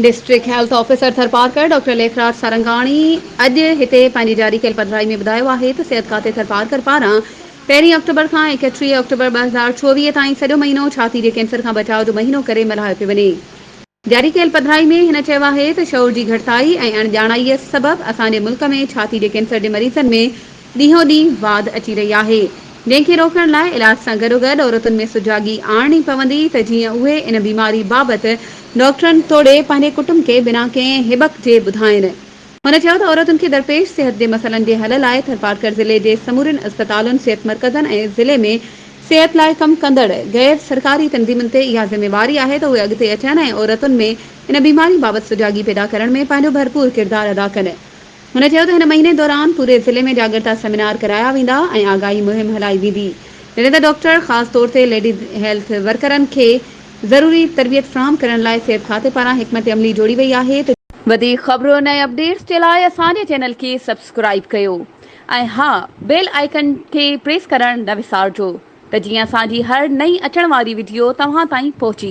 District health officer Tharparkar doctor Lekhraj Sarangani अॼु हिते पंहिंजी जारी कयल पधिराई में ॿुधायो आहे त सिहत खाते थरपारकर पारां 1 अक्टूबर खां 31 अक्टूबर 2024 ताईं सॼो महीनो छाती जे कैंसर खां बचाव जो महीनो करे मल्हायो पियो वञे। जारी कयल पधिराई में हिन चयो आहे त शऊर जी घटिताई ऐं अणॼाणाईअ सबबि असांजे मुल्क में छाती जे कैंसर जे मरीज़नि में ॾींहों ॾींहुं वाध अची रही आहे, जंहिंखे रोकण लाइ इलाज सां गॾोगॾु औरतुनि में सुजागी आणणी पवंदी त जीअं उहे इन बीमारी बाबति डॉक्टरनि तोड़े पंहिंजे कुटुंब के बिना कंहिं हिबक जे ॿुधाइनि। हुन चयो त औरतुनि खे दरपेश सिहत जे मसइलनि जे हल लाइ थरपारकर ज़िले जे समूरनि अस्पतालुनि, सिहत मर्कज़नि ऐं ज़िले में सिहत लाइ कमु कंदड़ गैर सरकारी तंज़ीमुनि ते इहा ज़िम्मेवारी आहे त उहे अॻिते अचनि ऐं औरतुनि में इन बीमारी बाबति सुजागी पैदा करण में पंहिंजो भरपूर किरदारु अदा कनि। हुन चयो त हिन महीने दौरान पूरे ज़िले में जागरूकता सेमिनार कराया वेंदा ऐं आगाही मुहिम हलाई वेंदी, जॾहिं त डॉक्टर ख़ासि तौर ते लेडीज़ हेल्थ वर्करनि खे ज़रूरी तरबियत फ़राहम करण लाइ सिहत खाते पारां हिकमत अमली जोड़ी वई आहे। वधीक ख़बरुनि ऐं अपडेट्स जे लाइ असांजे चैनल खे सब्सक्राइब कयो ऐं हा, बेल आइकन खे प्रेस करणु न विसारिजो त जीअं असांजी हर नई अचण वारी वीडियो तव्हां ताईं पहुची